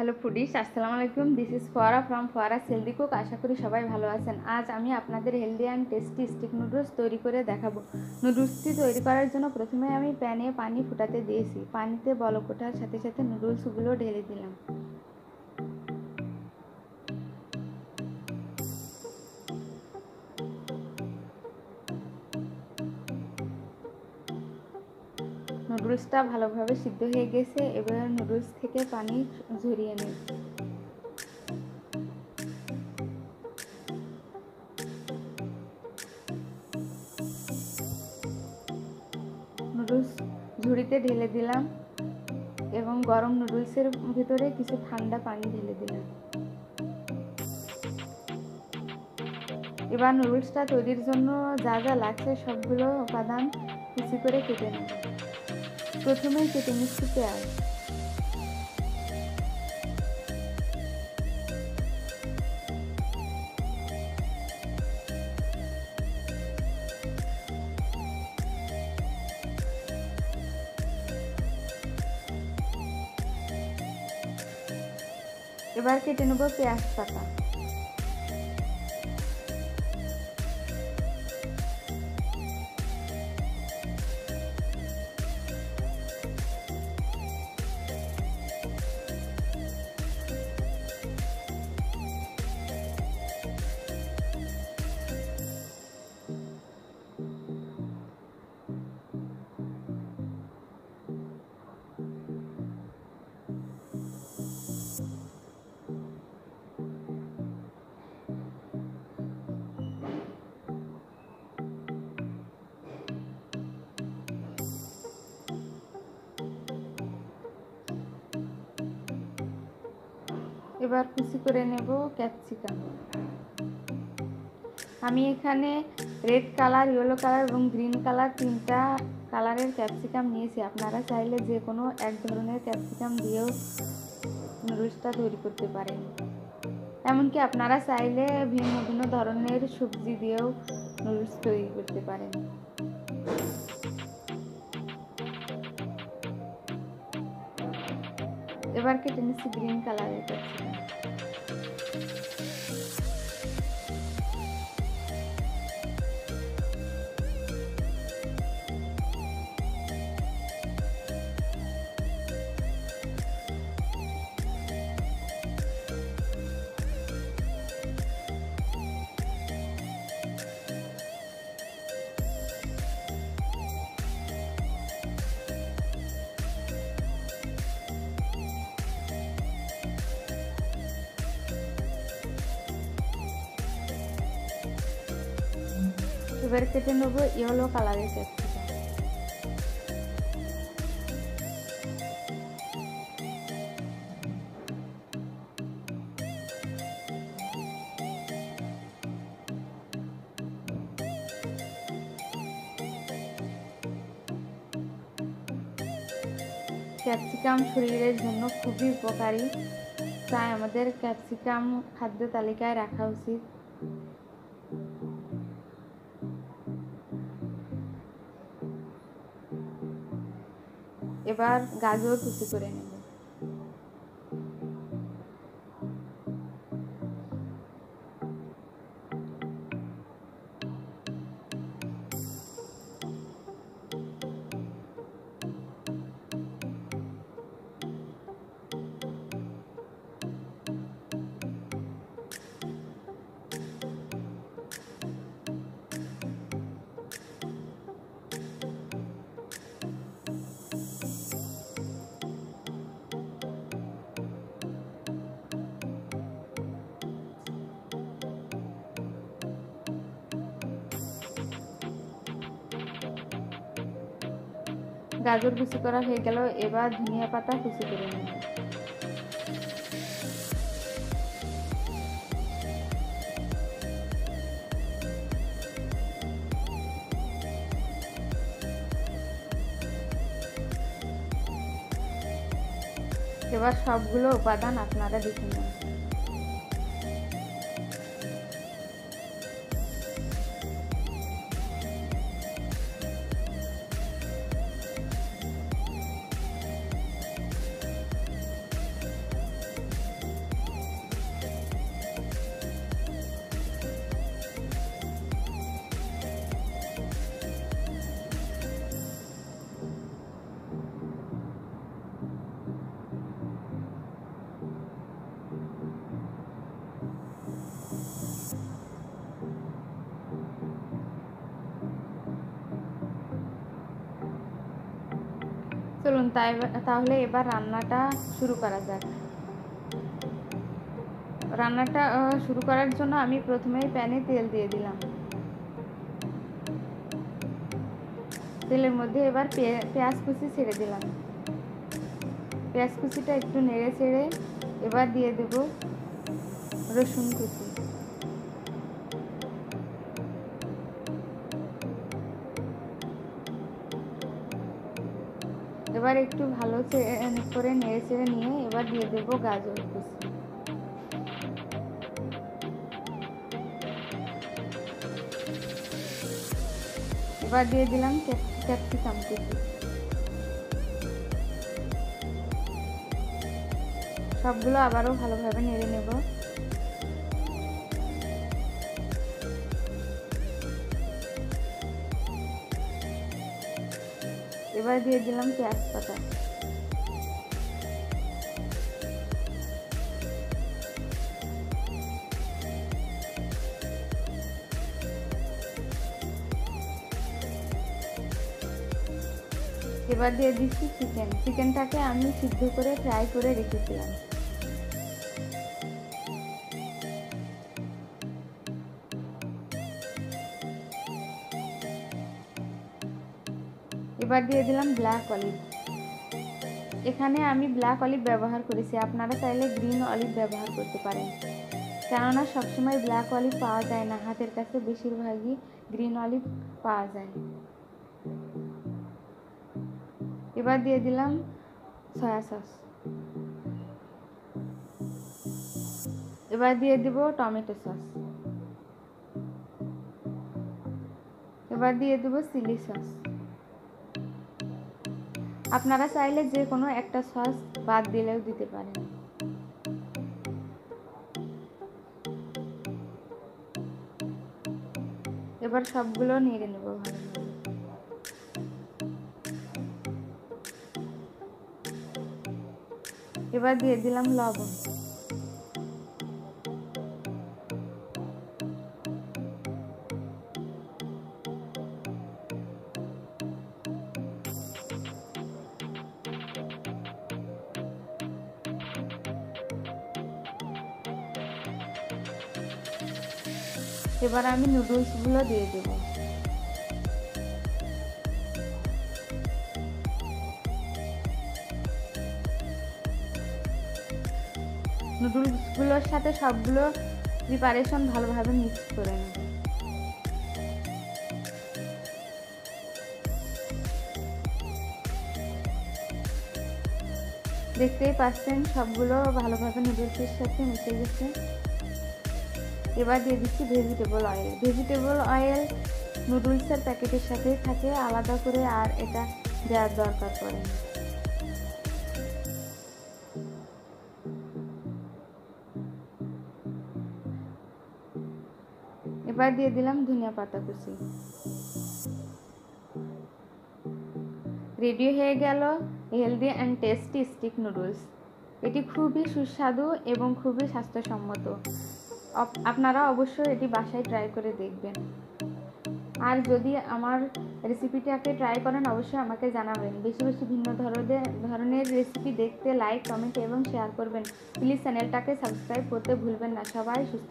Hello foodies, আসসালামু আলাইকুম। This is ফোয়ারা ফ্রম ফোয়ারা হেলদি কুক। আশা করি সবাই ভালো আছেন। আজ আমি আপনাদের healthy and tasty stick noodles তৈরি করে দেখাবো। নুডলসটি তৈরি করার জন্য প্রথমে আমি প্যানে পানি ফুটাতে দিয়েছি। পানিতে বলক ওঠার সাথে সাথে নুডলসগুলো ঢেলে দিলাম। নুডলসটা ভালোভাবে সিদ্ধ হয়ে গেছে। এবার নুডলস থেকে পানি ঝরিয়ে নেব। নুডলস ঝুড়িতে ঢেলে দিলাম এবং গরম নুডলসের ভিতরে কিছু ঠান্ডা পানি ঢেলে দিলাম। এবার নুডলসটা তৈরির জন্য যা যা লাগছে সবগুলো উপাদান কুচি করে কেটে নেব। প্রথমে কেটে নিচ্ছি পেঁয়াজ। এবার কেটে নেব পেঁয়াজ পাতা। এবার কুচি করে নেব ক্যাপসিকাম। আমি এখানে রেড কালার, ইয়েলো কালার এবং গ্রিন কালার তিনটা কালারের ক্যাপসিকাম নিয়েছি। আপনারা চাইলে যে কোনো এক ধরনের ক্যাপসিকাম দিয়েও নুডলসটা তৈরি করতে পারেন। এমনকি আপনারা চাইলে ভিন্ন ভিন্ন ধরনের সবজি দিয়েও নুডলস তৈরি করতে পারেন। এবার কেটে নিচ্ছি গ্রিন কালারের ক্যাপসিকাম। এবার কেটে নেব ইয়েলো কালারের ক্যাপসিকাম। ক্যাপসিকাম শরীরের জন্য খুবই উপকারী, তাই আমাদের ক্যাপসিকাম খাদ্য তালিকায় রাখা উচিত। এবার গাজর কুচি করে নেব। গাজর কুচি করা হয়ে গেল। এবার ধনিয়া পাতা কুচি করে নেব। এবার সবগুলো উপাদান আপনারা দেখে নেন। চলুন তাহলে এবার রান্নাটা শুরু করা যাক। রান্নাটা শুরু করার জন্য আমি প্রথমেই প্যানে তেল দিয়ে দিলাম। তেলের মধ্যে এবার পেঁয়াজ কুচি ছেড়ে দিলাম। পেঁয়াজ কুচিটা একটু নেড়ে ছেড়ে এবার দিয়ে দেব রসুন কুচি। এবার একটু ভালো করে নেড়ে চেড়ে নিয়ে এবার দিয়ে দেব গাজর কুচি। এবার দিয়ে দিলাম ক্যাপসিকাম কুচি। সবগুলো আবারও ভালোভাবে নেড়ে নেব। এবার দিয়ে দিলাম পেঁয়াজ পাতা। এবার দিয়ে দিচ্ছি চিকেনটাকে আমি সিদ্ধ করে ফ্রাই করে রেখেছিলাম। এবার দিয়ে দিলাম ব্ল্যাক অলিভ। এখানে আমি ব্ল্যাক অলিভ ব্যবহার করেছি, আপনারা চাইলে গ্রিন অলিভ ব্যবহার করতে পারেন, কেননা সবসময় ব্ল্যাক অলিভ পাওয়া যায় না, হাতের কাছে বেশিরভাগই গ্রিন অলিভ পাওয়া যায়। এবার দিয়ে দিলাম সয়া সস। এবার দিয়ে দিব টমেটো সস। এবার দিয়ে দেব চিলি সস। আপনারা চাইলে যে কোনো একটা সস বাদ দিলেও দিতে পারেন। এবার সবগুলো নেড়ে নেব ভালোভাবে। এবার দিয়ে দিলাম লবণ। এবার আমি নুডলসগুলো দিয়ে দেব। নুডলসগুলোর সাথে সবগুলো প্রিপারেশন ভালোভাবে মিক্স করে নেব। দেখতেই পাচ্ছেন সবগুলো ভালোভাবে নুডলসের সাথে মিশে গেছে। এবার দিয়ে দিচ্ছি ভেজিটেবল অয়েল। ভেজিটেবল অয়েল নুডলসের প্যাকেটের সাথেই থাকে, আলাদা করে আর এটা দেওয়ার দরকার পড়ে না। এবার দিয়ে দিলাম ধনিয়া পাতা কুচি। রেডি হয়ে গেল healthy and tasty stick noodles. এটি খুবই সুস্বাদু এবং খুবই স্বাস্থ্যসম্মত। আপনারা অবশ্যই এটি বাসায় ট্রাই করে দেখবেন। আর যদি আমার রেসিপিটাকে ট্রাই করেন অবশ্যই আমাকে জানাবেন। বেশি বেশি ভিন্ন ধরনের রেসিপি দেখতে লাইক, কমেন্ট এবং শেয়ার করবেন। প্লিজ চ্যানেলটাকে সাবস্ক্রাইব করতে ভুলবেন না। সবাই সুস্থ